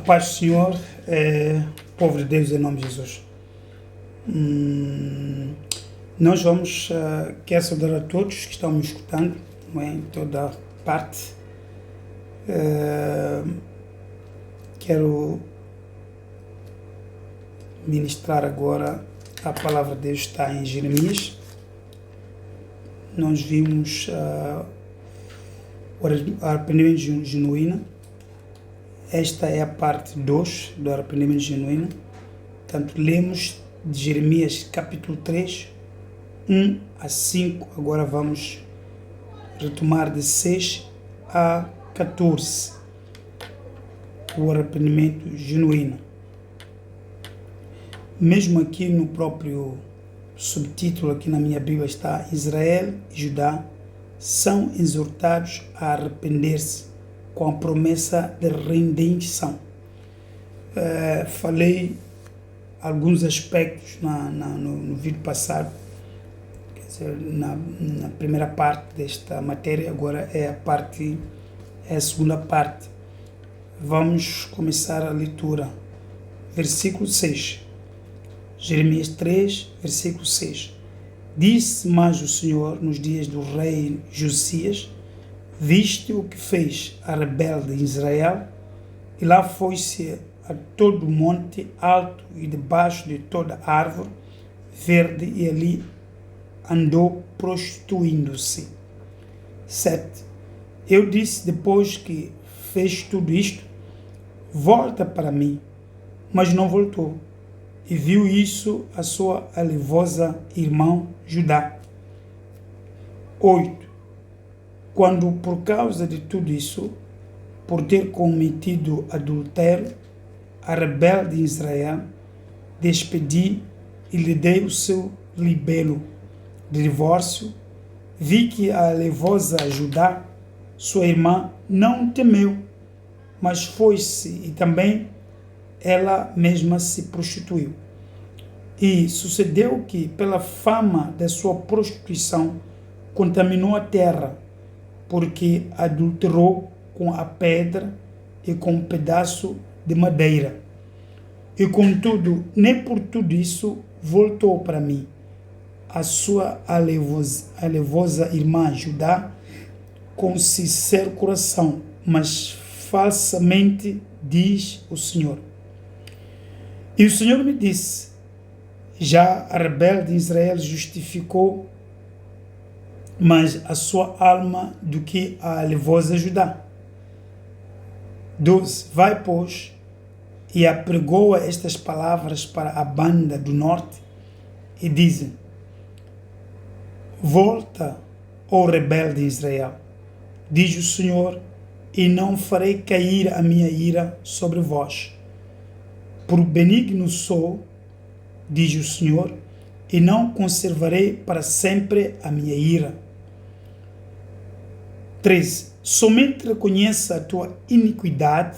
paz do Senhor, povo de Deus, em nome de Jesus. Nós vamos, quero saudar a todos que estão me escutando, não é, em toda parte. Quero ministrar agora a palavra de Deus, está em Jeremias. Nós vimos o arrependimento genuíno. Esta é a parte 2 do arrependimento genuíno. Portanto, lemos de Jeremias capítulo 3, 1 a 5. Agora vamos retomar de 6 a 14. O arrependimento genuíno. Mesmo aqui no próprio subtítulo, aqui na minha Bíblia está: Israel e Judá são exortados a arrepender-se com a promessa de redenção. Falei alguns aspectos no vídeo passado, quer dizer, na primeira parte desta matéria. Agora é a segunda parte. Vamos começar a leitura. Versículo 6. Jeremias 3, versículo 6. Disse mais o Senhor nos dias do rei Josias: viste o que fez a rebelde Israel, e lá foi-se a todo monte alto e debaixo de toda árvore verde, e ali andou prostituindo-se. 7. Eu disse, depois que fez tudo isto: volta para mim. Mas não voltou. E viu isso a sua alevosa irmã Judá. 8. Quando, por causa de tudo isso, por ter cometido adultério, a rebelde Israel, despedi e lhe dei o seu libelo de divórcio, vi que a alevosa Judá, sua irmã, não temeu, mas foi-se e também ela mesma se prostituiu. E sucedeu que, pela fama da sua prostituição, contaminou a terra, porque adulterou com a pedra e com um pedaço de madeira. E contudo, nem por tudo isso voltou para mim. A sua alevosa irmã Judá, com sincero coração, mas falsamente, diz o Senhor. E o Senhor me disse: já a rebelde Israel justificou mais a sua alma do que a alevosa Judá. 12. Vai, pois, e apregoa estas palavras para a banda do norte, e dizem: volta, ó rebelde Israel, diz o Senhor, e não farei cair a minha ira sobre vós. Por benigno sou, diz o Senhor, e não conservarei para sempre a minha ira. 13. Somente reconheça a tua iniquidade,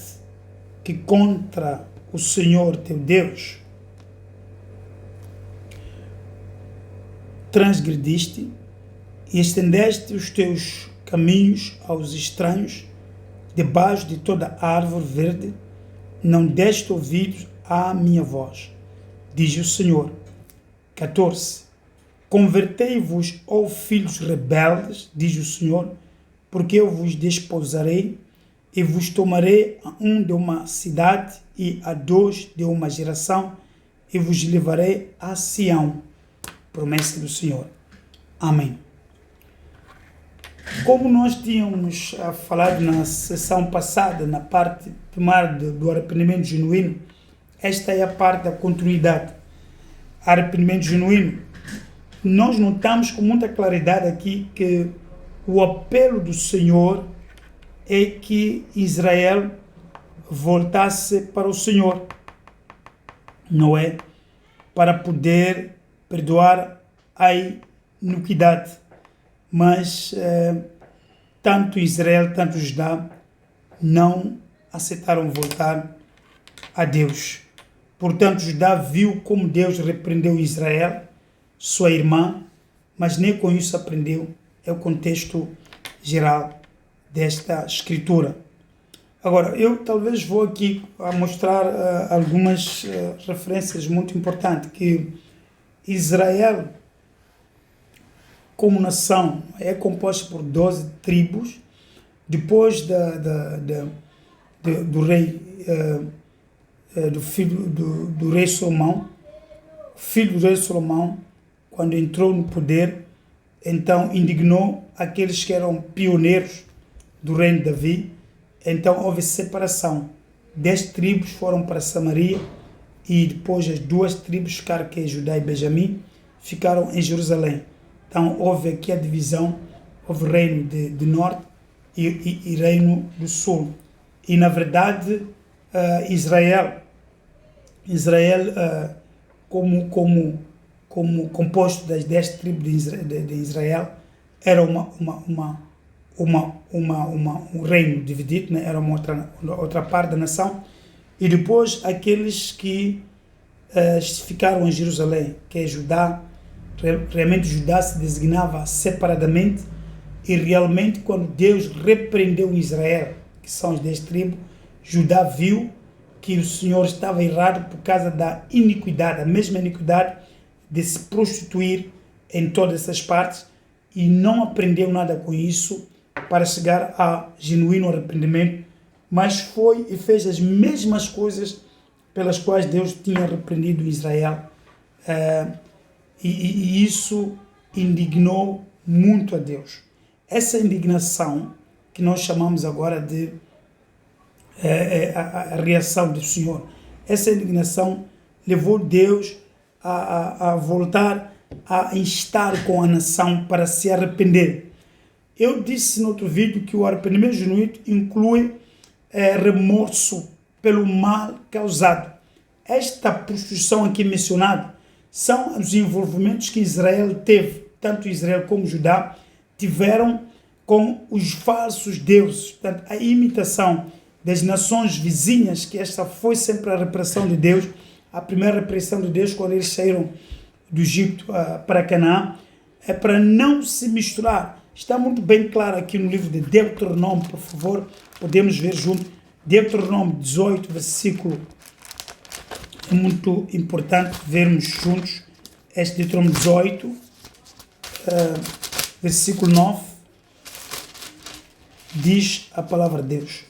que contra o Senhor teu Deus transgrediste e estendeste os teus caminhos aos estranhos, debaixo de toda árvore verde, não deste ouvidos à minha voz, diz o Senhor. 14. Convertei-vos, ó filhos rebeldes, diz o Senhor, porque eu vos desposarei e vos tomarei a um de uma cidade e a dois de uma geração, e vos levarei a Sião. Promessa do Senhor. Amém. Como nós tínhamos falado na sessão passada, na parte primária do arrependimento genuíno, esta é a parte da continuidade. Arrependimento genuíno. Nós notamos com muita claridade aqui que o apelo do Senhor é que Israel voltasse para o Senhor, não é? Para poder perdoar a iniquidade. Mas tanto Israel, tanto Judá não aceitaram voltar a Deus. Portanto, Judá viu como Deus repreendeu Israel, sua irmã, mas nem com isso aprendeu. É o contexto geral desta escritura. Agora, eu talvez vou aqui a mostrar algumas referências muito importantes, que Israel, como nação, é composta por 12 tribos, depois do rei, do filho do rei Salomão. O filho do rei Salomão, quando entrou no poder, então indignou aqueles que eram pioneiros do reino de Davi. Então houve separação. 10 tribos foram para Samaria e depois as 2 tribos, que é Judá e Benjamim, ficaram em Jerusalém. Então houve aqui a divisão, houve reino de norte e reino do sul. E na verdade Israel como composto das 10 tribos de Israel, era um reino dividido, né? Era uma outra parte da nação. E depois aqueles que ficaram em Jerusalém, que é Judá. Realmente Judá se designava separadamente, e realmente quando Deus repreendeu Israel, que são as 10 tribos, Judá viu que o Senhor estava errado por causa da iniquidade, a mesma iniquidade de se prostituir em todas essas partes, e não aprendeu nada com isso para chegar a genuíno arrependimento, mas foi e fez as mesmas coisas pelas quais Deus tinha repreendido Israel. E isso indignou muito a Deus. Essa indignação, que nós chamamos agora de a reação do Senhor, essa indignação levou Deus a voltar a instar com a nação para se arrepender. Eu disse no outro vídeo que o arrependimento genuíno inclui remorso pelo mal causado. Esta prostituição aqui mencionada são os envolvimentos que Israel teve, tanto Israel como Judá tiveram com os falsos deuses, portanto, a imitação das nações vizinhas, que esta foi sempre a repressão de Deus, a primeira repressão de Deus quando eles saíram do Egito para Canaã, é para não se misturar. Está muito bem claro aqui no livro de Deuteronômio, por favor, podemos ver junto, Deuteronômio 18, versículo. É muito importante vermos juntos este Deuteronômio 18, versículo 9, diz a palavra de Deus: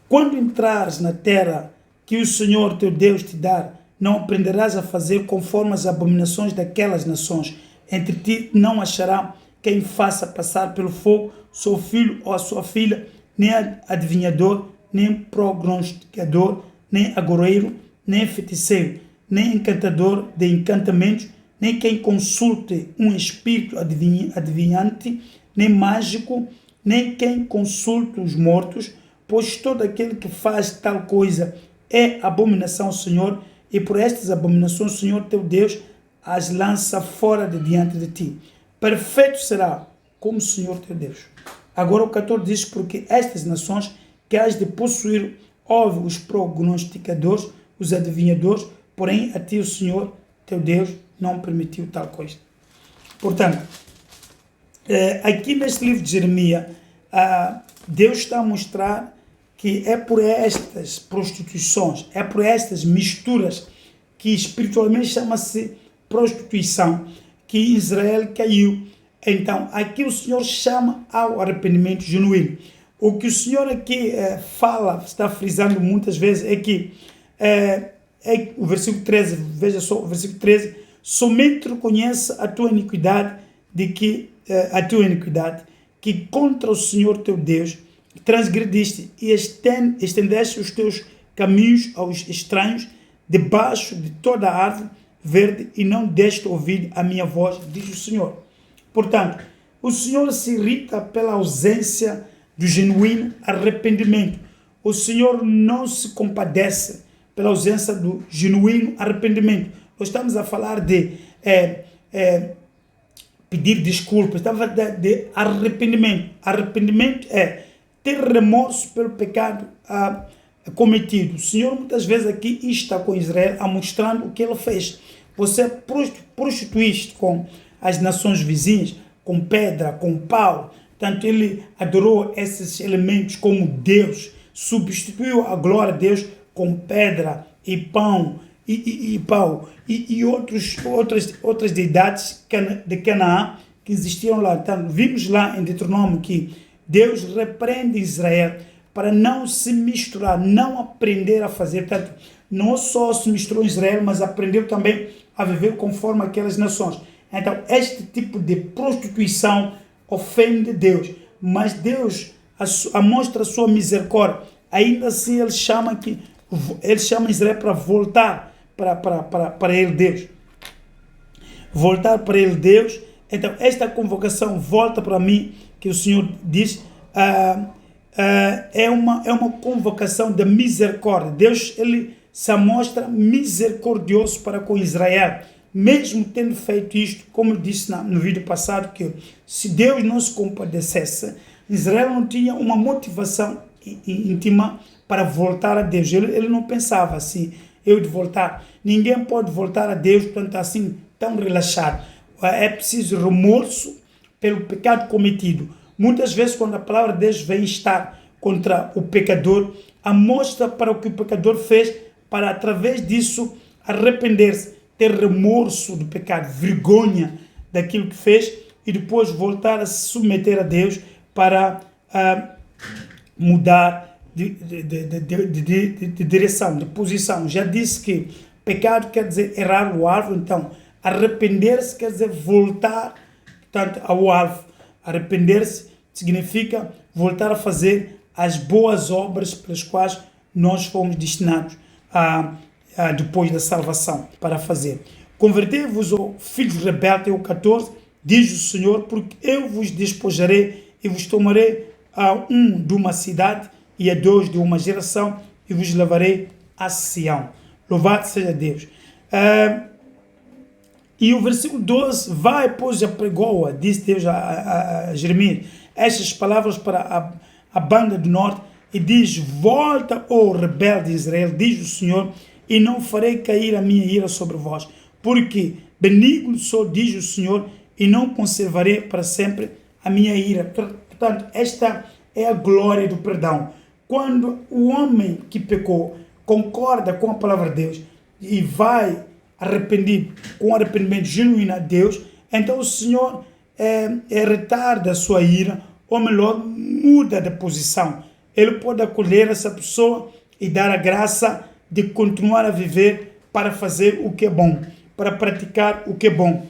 quando entrares na terra que o Senhor teu Deus te dá, não aprenderás a fazer conforme as abominações daquelas nações. Entre ti não achará quem faça passar pelo fogo seu filho ou a sua filha, nem adivinhador, nem prognosticador, nem agoureiro, nem feiticeiro, nem encantador de encantamentos, nem quem consulte um espírito adivinhante, nem mágico, nem quem consulte os mortos, pois todo aquele que faz tal coisa é abominação ao Senhor, e por estas abominações o Senhor teu Deus as lança fora de diante de ti. Perfeito será como o Senhor teu Deus. Agora o 14 diz: porque estas nações que has de possuir houve os prognosticadores, os adivinhadores, porém a ti o Senhor teu Deus não permitiu tal coisa. Portanto, aqui neste livro de Jeremias, Deus está a mostrar que é por estas prostituições, é por estas misturas, que espiritualmente chama-se prostituição, que Israel caiu. Então, aqui o Senhor chama ao arrependimento genuíno. O que o Senhor aqui fala, está frisando muitas vezes, é que o versículo 13, veja só, o versículo 13: somente reconhece a tua iniquidade, que contra o Senhor teu Deus transgrediste e estendeste os teus caminhos aos estranhos, debaixo de toda a árvore verde, e não deste ouvir a minha voz, diz o Senhor. Portanto, o Senhor se irrita pela ausência do genuíno arrependimento. O Senhor não se compadece pela ausência do genuíno arrependimento. Nós estamos a falar de pedir desculpas, estamos a falar de arrependimento. Arrependimento é ter remorso pelo pecado cometido. O Senhor muitas vezes aqui está com Israel a mostrando o que ele fez. Você prostituíste com as nações vizinhas, com pedra, com pau. Portanto, ele adorou esses elementos como Deus. substituiu a glória de Deus com pedra e pão e pau e outras deidades de Canaã que existiam lá. Então, vimos lá em Deuteronômio que Deus repreende Israel para não se misturar, não aprender a fazer. Portanto, não só se misturou Israel, mas aprendeu também a viver conforme aquelas nações. Então, este tipo de prostituição ofende Deus, mas Deus mostra a sua misericórdia. Ainda assim, ele chama Israel para voltar para ele, Deus. Voltar para ele, Deus. Então, esta convocação volta para mim, que o Senhor diz, é uma convocação da misericórdia. Deus, ele se mostra misericordioso para com Israel, mesmo tendo feito isto, como eu disse no vídeo passado, que se Deus não se compadecesse, Israel não tinha uma motivação íntima para voltar a Deus. Ele não pensava assim, eu de voltar. Ninguém pode voltar a Deus, portanto, assim, tão relaxado. É preciso remorso pelo pecado cometido. Muitas vezes, quando a palavra de Deus vem estar contra o pecador, mostra para o que o pecador fez, para através disso arrepender-se, ter remorso do pecado, vergonha daquilo que fez e depois voltar a se submeter a Deus para mudar de direção, de posição. Já disse que pecado quer dizer errar o alvo, então arrepender-se quer dizer voltar, portanto, ao alvo. Arrepender-se significa voltar a fazer as boas obras pelas quais nós fomos destinados depois da salvação para fazer. Convertei-vos, ó filhos rebeldes, o 14, diz o Senhor, porque eu vos despojarei e vos tomarei a um de uma cidade e a dois de uma geração e vos levarei a Sião. Louvado seja Deus. E o versículo 12, vai, pois, a pregoa, diz Deus a Jeremias, estas palavras para a banda do norte, e diz, volta, ó rebelde de Israel, diz o Senhor, e não farei cair a minha ira sobre vós, porque benigno sou, diz o Senhor, e não conservarei para sempre a minha ira. Portanto, esta é a glória do perdão. Quando o homem que pecou concorda com a palavra de Deus e vai arrependido, com arrependimento genuíno a Deus, então o Senhor retarda a sua ira, ou melhor, muda de posição. Ele pode acolher essa pessoa e dar a graça de continuar a viver para fazer o que é bom, para praticar o que é bom.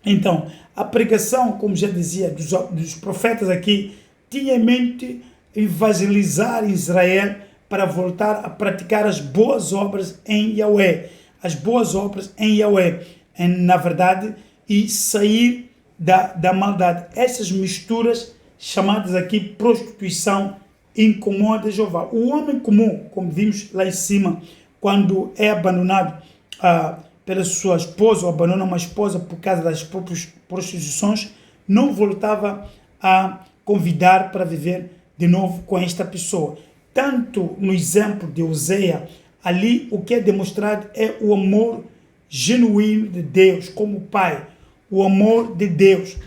Então, a pregação, como já dizia, dos profetas aqui, tinha em mente evangelizar Israel para voltar a praticar as boas obras em Yahweh. As boas obras em Yahweh, na verdade, e sair da maldade. Essas misturas, chamadas aqui prostituição, incomoda Jeová. O homem comum, como vimos lá em cima, quando é abandonado pela sua esposa, ou abandona uma esposa por causa das próprias prostituições, não voltava a convidar para viver de novo com esta pessoa. Tanto no exemplo de Oseias, ali o que é demonstrado é o amor genuíno de Deus como Pai, o amor de Deus,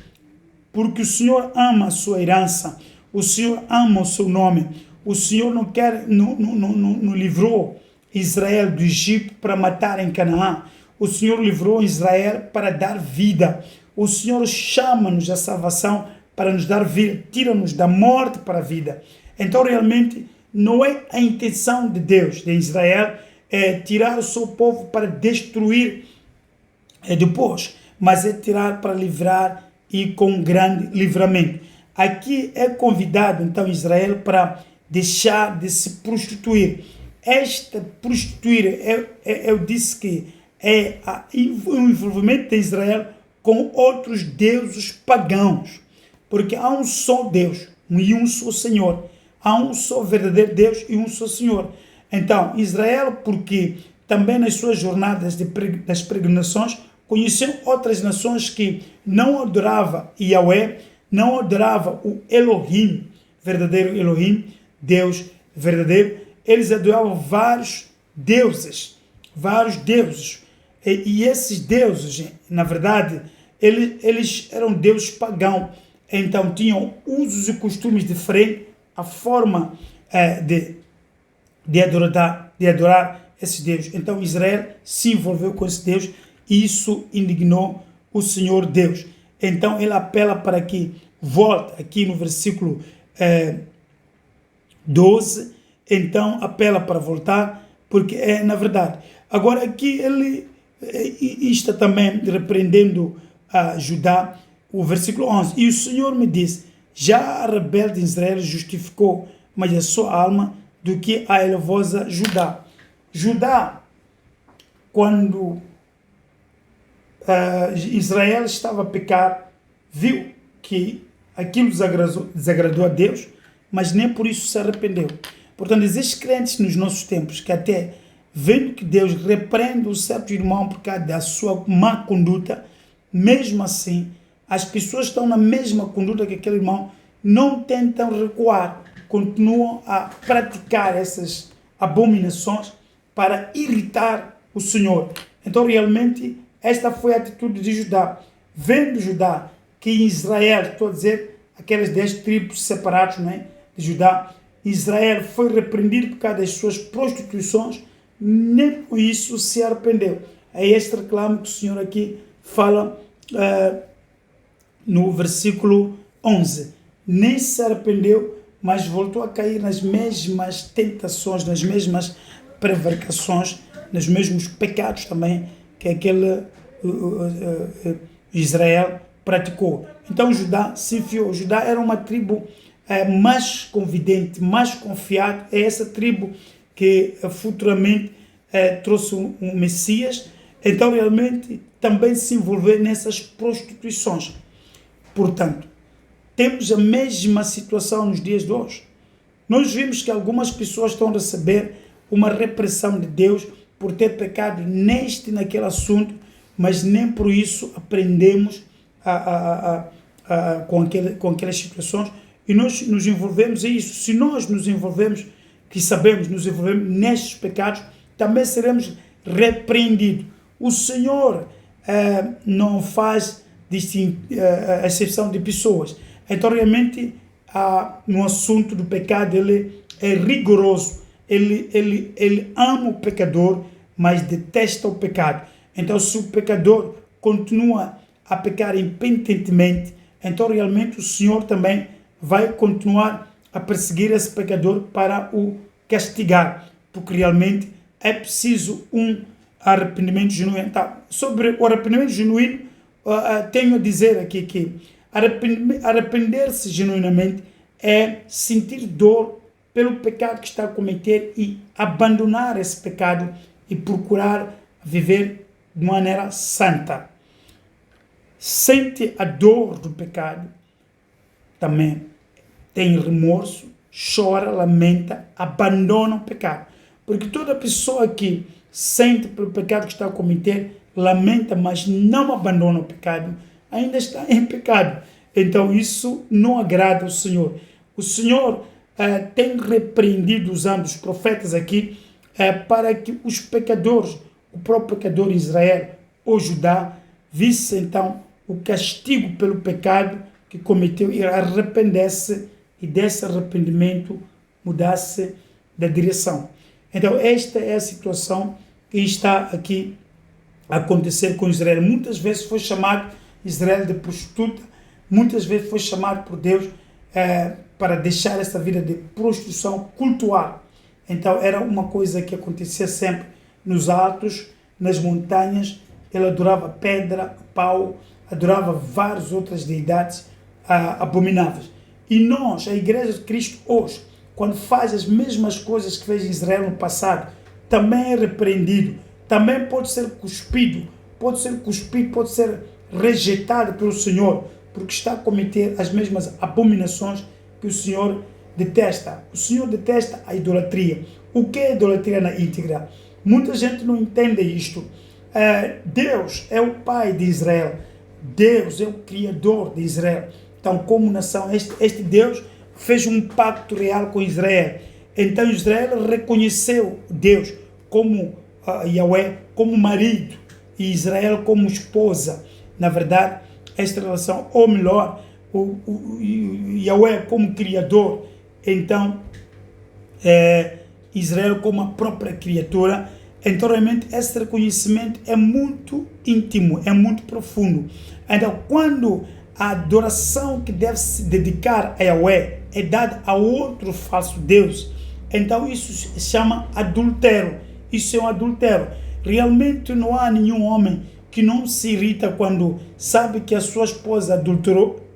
porque o Senhor ama a sua herança, o Senhor ama o seu nome, o Senhor não livrou Israel do Egito para matar em Canaã, o Senhor livrou Israel para dar vida, o Senhor chama-nos à salvação para nos dar vida, tira-nos da morte para a vida. Então realmente não é a intenção de Deus, de Israel, tirar o seu povo para destruir depois, mas é tirar para livrar e com grande livramento. Aqui é convidado então Israel para deixar de se prostituir. Esta prostituir, eu disse que é o envolvimento de Israel com outros deuses pagãos, porque há um só Deus e um só Senhor. Há um só verdadeiro Deus e um só Senhor. Então, Israel, porque também nas suas jornadas das peregrinações, conheceu outras nações que não adoravam Yahweh, não adoravam o Elohim, verdadeiro Elohim, Deus verdadeiro. Eles adoravam vários deuses. E esses deuses, na verdade, eles eram deuses pagãos. Então, tinham usos e costumes diferentes, a forma de adorar esse Deus. Então Israel se envolveu com esse Deus e isso indignou o Senhor Deus. Então ele apela para que volte aqui no versículo 12, então apela para voltar, porque é na verdade. Agora aqui ele está também repreendendo a Judá, o versículo 11, e o Senhor me disse, já a rebelde Israel justificou mais a sua alma do que a elevosa Judá. Judá, quando Israel estava a pecar, viu que aquilo desagradou a Deus, mas nem por isso se arrependeu. Portanto, existem crentes nos nossos tempos que até vendo que Deus repreende o certo irmão por causa da sua má conduta, mesmo assim, as pessoas estão na mesma conduta que aquele irmão, não tentam recuar, continuam a praticar essas abominações para irritar o Senhor. Então, realmente, esta foi a atitude de Judá. Vendo Judá que em Israel, estou a dizer, aquelas 10 tribos separadas, né, de Judá, Israel foi repreendido por causa das suas prostituições, nem por isso se arrependeu. É este reclamo que o Senhor aqui fala no versículo 11. Nem se arrependeu, mas voltou a cair nas mesmas tentações, nas mesmas prevaricações, nos mesmos pecados também que aquele Israel praticou. Então Judá se enfiou. Judá era uma tribo mais convidente, mais confiada. É essa tribo que futuramente trouxe um Messias. Então realmente também se envolver nessas prostituições. Portanto, temos a mesma situação nos dias de hoje. Nós vimos que algumas pessoas estão a receber uma repressão de Deus por ter pecado neste e naquele assunto, mas nem por isso aprendemos com aquelas situações e nós nos envolvemos em isso. Se nós nos envolvemos, que sabemos, nos envolvemos nestes pecados, também seremos repreendidos. O Senhor não faz exceção de pessoas. Então, realmente, no assunto do pecado, ele é rigoroso. Ele ama o pecador, mas detesta o pecado. Então, se o pecador continua a pecar impenitentemente, então, realmente, o Senhor também vai continuar a perseguir esse pecador para o castigar, porque realmente é preciso um arrependimento genuíno. Tá? Sobre o arrependimento genuíno, tenho a dizer aqui que arrepender-se genuinamente é sentir dor pelo pecado que está a cometer e abandonar esse pecado e procurar viver de maneira santa. Sente a dor do pecado, também tem remorso, chora, lamenta, abandona o pecado. Porque toda pessoa que sente pelo pecado que está a cometer, lamenta, mas não abandona o pecado, ainda está em pecado. Então isso não agrada ao Senhor. O Senhor tem repreendido, usando os profetas aqui, para que os pecadores, o próprio pecador Israel ou Judá, visse então o castigo pelo pecado que cometeu e arrependesse, e desse arrependimento mudasse da direção. Então esta é a situação que está aqui a acontecer com Israel. Muitas vezes foi chamado Israel de prostituta, muitas vezes foi chamado por Deus para deixar essa vida de prostituição, cultuar. Então era uma coisa que acontecia sempre nos altos, nas montanhas. Ele adorava pedra, pau, adorava várias outras deidades abomináveis. E nós, a Igreja de Cristo hoje, quando faz as mesmas coisas que fez Israel no passado, também é repreendido, também pode ser cuspido, pode ser rejeitado pelo Senhor, porque está a cometer as mesmas abominações que o Senhor detesta. O Senhor detesta a idolatria. O que é idolatria na íntegra? Muita gente não entende isto. Deus é o Pai de Israel. Deus é o Criador de Israel. Então, como nação, este Deus fez um pacto real com Israel. Então, Israel reconheceu Deus como Yahweh, como marido, e Israel como esposa. Na verdade, esta relação, ou melhor, o Yahweh como Criador. Então, Israel como a própria criatura. Então, realmente, esse reconhecimento é muito íntimo, é muito profundo. Então, quando a adoração que deve se dedicar a Yahweh é dada a outro falso Deus, então isso se chama adultério. Isso é um adultério. Realmente não há nenhum homem que não se irrita quando sabe que a sua esposa adulterou.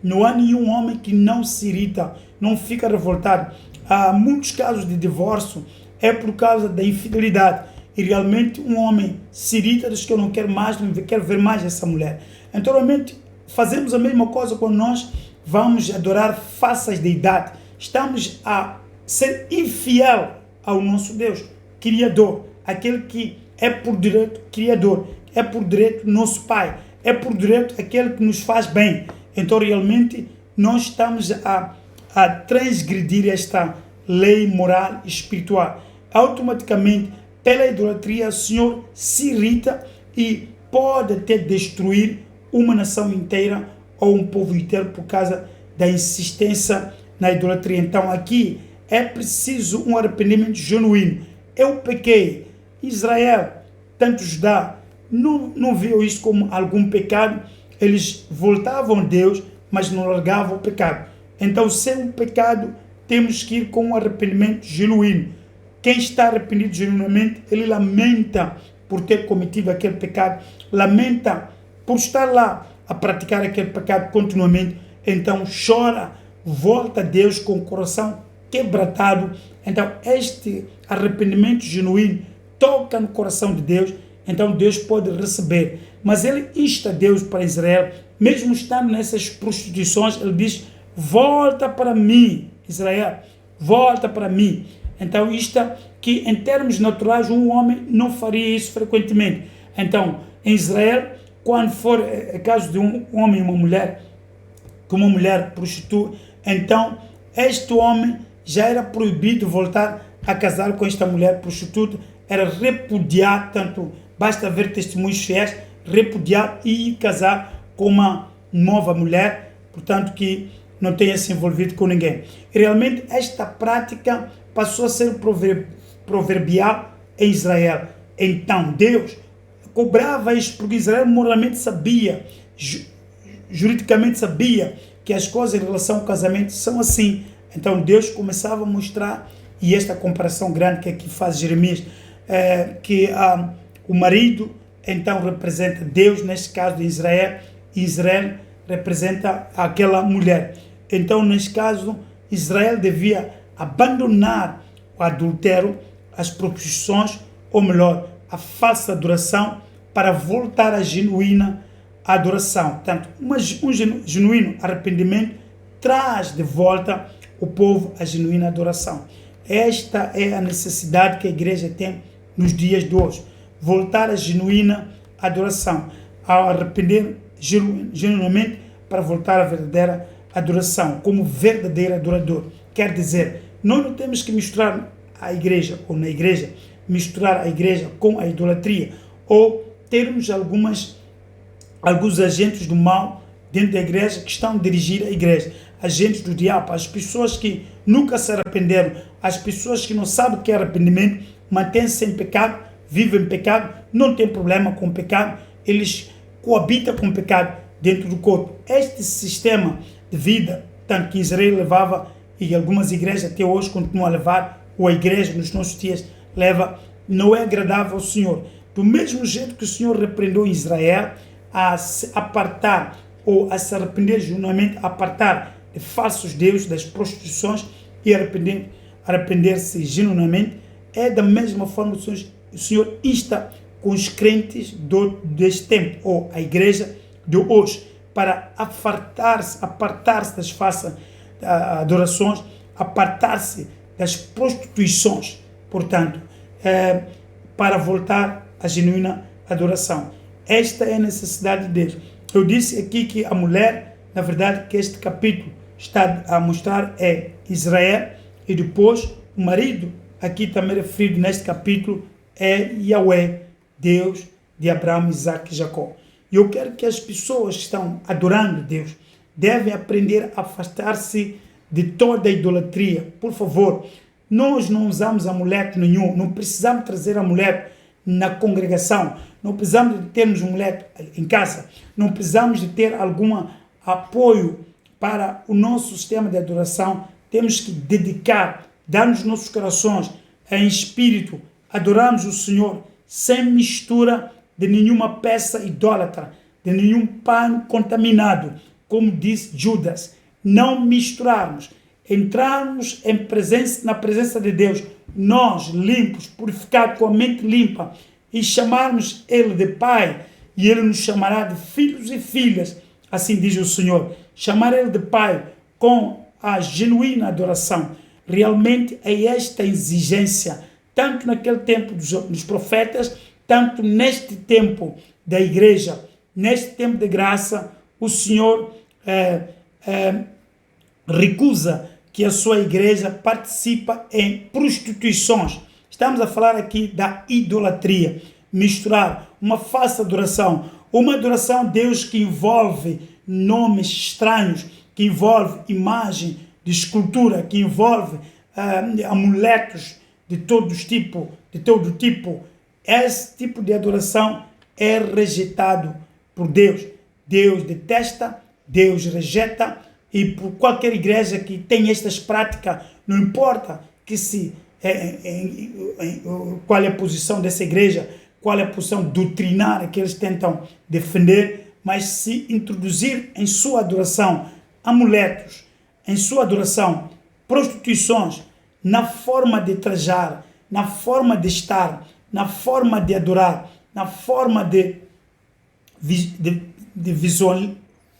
Não há nenhum homem que não se irrita, não fica revoltado. Há muitos casos de divórcio, é por causa da infidelidade. E realmente um homem se irrita, diz que eu não quero mais, não quero ver mais essa mulher. Então realmente fazemos a mesma coisa quando nós vamos adorar falsas deidades. Estamos a ser infiel ao nosso Deus, Criador, aquele que é por direito Criador, é por direito nosso Pai, é por direito aquele que nos faz bem. Então realmente nós estamos a transgredir esta lei moral e espiritual. Automaticamente, pela idolatria, o Senhor se irrita e pode até destruir uma nação inteira ou um povo inteiro por causa da insistência na idolatria. Então aqui é preciso um arrependimento genuíno. Eu pequei. Israel, tanto Judá, não viu isso como algum pecado. Eles voltavam a Deus, mas não largavam o pecado. Então, se é um pecado, temos que ir com um arrependimento genuíno. Quem está arrependido genuinamente, ele lamenta por ter cometido aquele pecado, lamenta por estar lá a praticar aquele pecado continuamente. Então, chora, volta a Deus com o coração quebrantado. Então, este arrependimento genuíno toca no coração de Deus. Então, Deus pode receber. Mas ele insta Deus para Israel, mesmo estando nessas prostituições, ele diz: volta para mim, Israel, volta para mim. Então, isto que em termos naturais um homem não faria isso frequentemente. Então, em Israel, quando for caso de um homem e uma mulher, que uma mulher prostitui, então este homem já era proibido voltar a casar com esta mulher prostituta, era repudiar, tanto basta ver testemunhos fiéis, repudiar e casar com uma nova mulher, portanto que não tenha se envolvido com ninguém. E realmente esta prática passou a ser proverbial em Israel. Então Deus cobrava isto porque Israel moralmente sabia, juridicamente sabia que as coisas em relação ao casamento são assim. Então Deus começava a mostrar, e esta comparação grande que aqui faz Jeremias, que o marido então representa Deus, neste caso de Israel, e Israel representa aquela mulher. Então, neste caso, Israel devia abandonar o adultério, as proposições, ou melhor, a falsa adoração, para voltar à genuína adoração. Portanto, um genuíno arrependimento traz de volta o povo à genuína adoração. Esta é a necessidade que a igreja tem nos dias de hoje. Voltar à genuína adoração. Ao arrepender genuinamente para voltar à verdadeira adoração, como verdadeiro adorador. Quer dizer, nós não temos que misturar a igreja, ou na igreja, misturar a igreja com a idolatria, ou termos alguns agentes do mal dentro da igreja que estão a dirigir a igreja, agentes do diabo, as pessoas que nunca se arrependeram, as pessoas que não sabem o que é arrependimento, mantêm-se em pecado, vivem em pecado, não tem problema com o pecado, eles coabitam com o pecado dentro do corpo. Este sistema de vida, tanto que Israel levava, e algumas igrejas até hoje continuam a levar, ou a igreja nos nossos dias leva, não é agradável ao Senhor. Do mesmo jeito que o Senhor repreendeu Israel a se apartar, ou a se arrepender genuinamente, a apartar de falsos deuses, das prostituições, e arrepender-se genuinamente, é da mesma forma que o Senhor insta com os crentes deste tempo, ou a igreja de hoje, para apartar-se das falsas adorações, apartar-se das prostituições, portanto, para voltar à genuína adoração. Esta é a necessidade de Deus. Eu disse aqui que a mulher, na verdade, que este capítulo está a mostrar é Israel, e depois o marido, aqui também referido neste capítulo, é Yahweh, Deus de Abraão, Isaac e Jacó. E eu quero que as pessoas que estão adorando Deus devem aprender a afastar-se de toda a idolatria. Por favor, Nós não usamos amuleto nenhum, não precisamos trazer amuleto na congregação, não precisamos de termos um amuleto em casa, não precisamos de ter algum apoio para o nosso sistema de adoração. Temos que dedicar, dar nos nossos corações em espírito, adoramos o Senhor sem mistura de nenhuma peça idólatra, de nenhum pano contaminado, como diz Judas. Não misturarmos, entrarmos na presença de Deus, nós limpos, purificados, com a mente limpa, e chamarmos Ele de Pai, e Ele nos chamará de filhos e filhas, assim diz o Senhor. Chamar Ele de Pai com a genuína adoração. Realmente é esta exigência, tanto naquele tempo dos profetas, tanto neste tempo da igreja, neste tempo de graça. O Senhor recusa que a sua igreja participa em prostituições. Estamos a falar aqui da idolatria, misturar uma falsa adoração, uma adoração a Deus que envolve nomes estranhos, que envolve imagem de escultura, que envolve amuletos de todo tipo. Esse tipo de adoração é rejeitado por Deus. Deus detesta, Deus rejeita, e por qualquer igreja que tem estas práticas, não importa qual é a posição dessa igreja, qual é a posição doutrinária que eles tentam defender, mas se introduzir em sua adoração amuletos, em sua adoração prostituições, na forma de trajar, na forma de estar, na forma de adorar, na forma de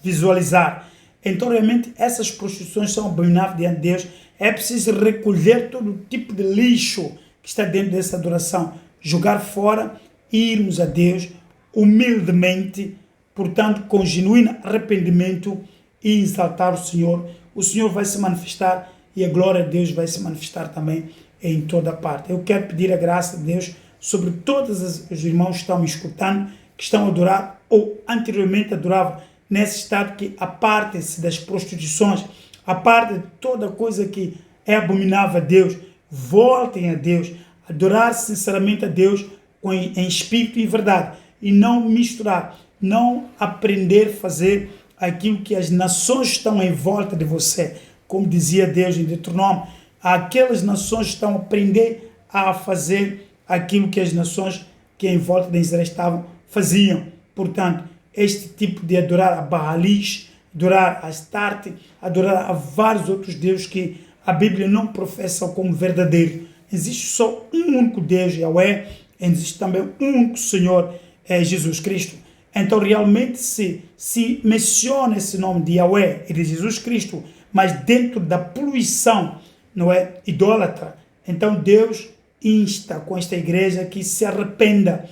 visualizar. Então, realmente, essas prostituições são abomináveis diante de Deus. É preciso recolher todo tipo de lixo que está dentro dessa adoração, jogar fora e irmos a Deus humildemente, portanto, com genuíno arrependimento, e exaltar o Senhor. O Senhor vai se manifestar e a glória de Deus vai se manifestar também em toda parte. Eu quero pedir a graça de Deus sobre todos os irmãos que estão me escutando, que estão a adorar ou anteriormente adoravam nesse estado, que apartem-se das prostituições, apartem de toda coisa que é abominável a Deus, voltem a Deus, adorar sinceramente a Deus em espírito e verdade, e não misturar, não aprender a fazer aquilo que as nações estão em volta de você, como dizia Deus em Deuteronômio. Aquelas nações estão a aprender a fazer aquilo que as nações que em volta de Israel faziam. Portanto, este tipo de adorar a Baalis, adorar a Astarte, adorar a vários outros deuses que a Bíblia não professa como verdadeiros. Existe só um único Deus, Yahweh, existe também um único Senhor, Jesus Cristo. Então, realmente, se menciona esse nome de Yahweh e de Jesus Cristo, mas dentro da poluição, não é, idólatra, então Deus insta com esta igreja que se arrependa,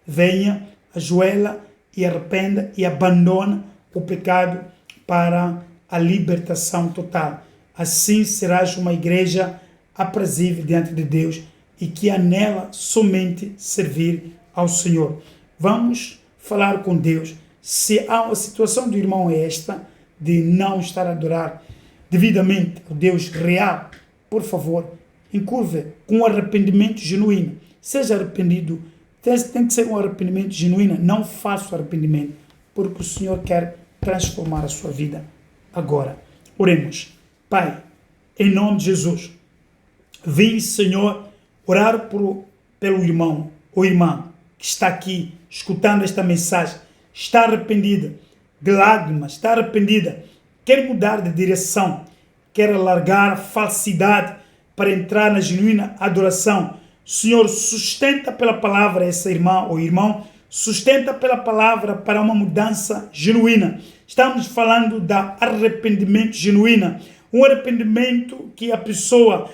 venha, ajoelha e arrependa e abandona o pecado para a libertação total. Assim serás uma igreja aprazível diante de Deus e que anela somente servir ao Senhor. Vamos falar com Deus. Se há uma situação do irmão esta, de não estar a adorar devidamente ao Deus real, por favor, encurve com arrependimento genuíno. Seja arrependido. Tem que ser um arrependimento genuíno, não falso arrependimento, porque o Senhor quer transformar a sua vida agora. Oremos. Pai, em nome de Jesus, vim, Senhor, orar pelo irmão ou irmã que está aqui escutando esta mensagem, está arrependida de lágrimas, está arrependida, quer mudar de direção, quer largar a falsidade para entrar na genuína adoração. Senhor, sustenta pela palavra essa irmã ou irmão, sustenta pela palavra para uma mudança genuína. Estamos falando de arrependimento genuíno, um arrependimento que a pessoa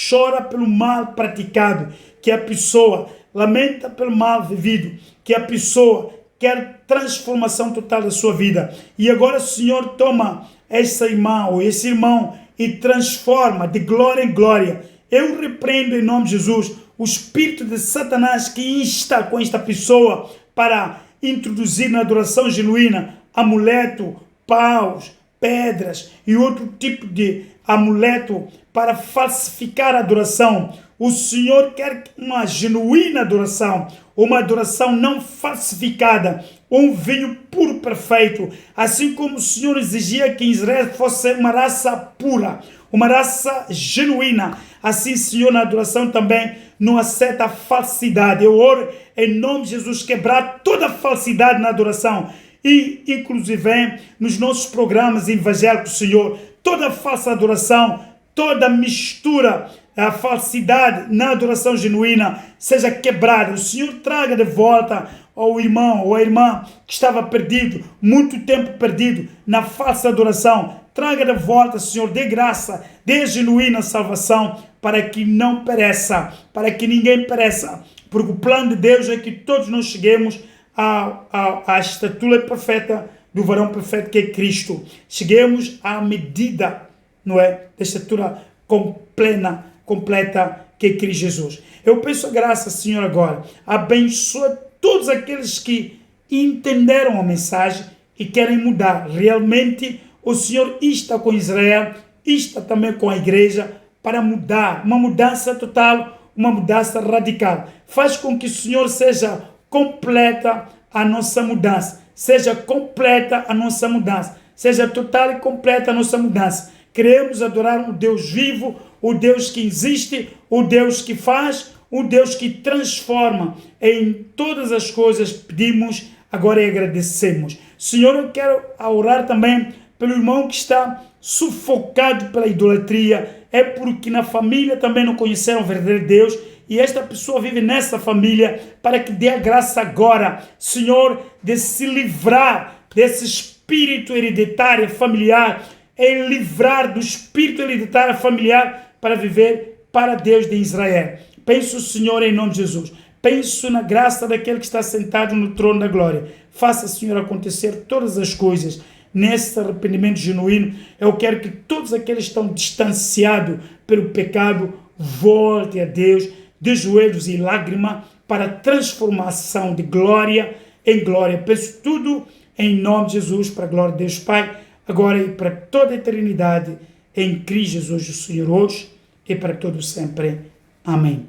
chora pelo mal praticado, que a pessoa lamenta pelo mal vivido, que a pessoa quer transformação total da sua vida. E agora, Senhor, toma essa irmã ou esse irmão e transforma de glória em glória. Eu repreendo em nome de Jesus o espírito de Satanás que insta com esta pessoa para introduzir na adoração genuína amuleto, paus, pedras e outro tipo de amuleto para falsificar a adoração. O Senhor quer uma genuína adoração, uma adoração não falsificada, um vinho puro perfeito, assim como o Senhor exigia que Israel fosse uma raça pura, uma raça genuína. Assim, Senhor, na adoração também não aceita falsidade. Eu oro em nome de Jesus, quebrar toda falsidade na adoração. E, inclusive, nos nossos programas evangélicos, Senhor, toda falsa adoração, toda mistura, a falsidade na adoração genuína seja quebrada. O Senhor traga de volta ao irmão ou à irmã que estava perdido, muito tempo perdido na falsa adoração. Traga de volta, Senhor, dê graça, dê genuína salvação para que não pereça, para que ninguém pereça. Porque o plano de Deus é que todos nós cheguemos à estatura perfeita do varão perfeito que é Cristo. Cheguemos à medida, não é, da estatura completa que é Cristo Jesus. Eu peço a graça, Senhor, agora. Abençoa todos aqueles que entenderam a mensagem e querem mudar. Realmente, o Senhor está com Israel, está também com a igreja para mudar. Uma mudança total, uma mudança radical. Faz com que o Senhor seja completa a nossa mudança. Seja completa a nossa mudança. Seja total e completa a nossa mudança. Queremos adorar o Deus vivo, o Deus que existe, o Deus que faz, o Deus que transforma. Em todas as coisas pedimos agora e agradecemos. Senhor, eu quero orar também pelo irmão que está sufocado pela idolatria. É porque na família também não conheceram o verdadeiro Deus. E esta pessoa vive nessa família, para que dê a graça agora, Senhor, de se livrar desse espírito hereditário familiar, em livrar do espírito hereditário familiar para viver para Deus de Israel. Penso, Senhor, em nome de Jesus. Penso na graça daquele que está sentado no trono da glória. Faça, Senhor, acontecer todas as coisas nesse arrependimento genuíno. Eu quero que todos aqueles que estão distanciados pelo pecado voltem a Deus de joelhos e lágrima para transformação de glória em glória. Peço tudo em nome de Jesus, para a glória de Deus Pai, agora e para toda a eternidade, em Cristo Jesus, o Senhor, hoje e para todos sempre. Amém.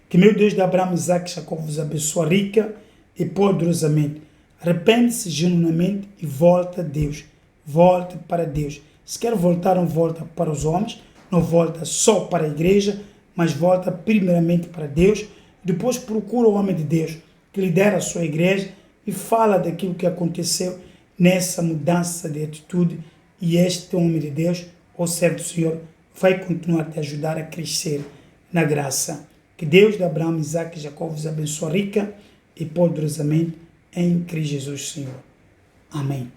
Que meu Deus de Abraão, Isaac e Jacó vos abençoe rica e poderosamente. Arrepende-se genuinamente e volta a Deus. Volte para Deus. Se quer voltar, não volta para os homens, não volta só para a igreja, mas volta primeiramente para Deus. Depois procura o homem de Deus que lidera a sua igreja e fala daquilo que aconteceu nessa mudança de atitude. E este homem de Deus, ou servo do Senhor, vai continuar a te ajudar a crescer na graça. Que Deus de Abraão, Isaac e Jacó vos abençoe rica e poderosamente em Cristo Jesus, Senhor. Amém.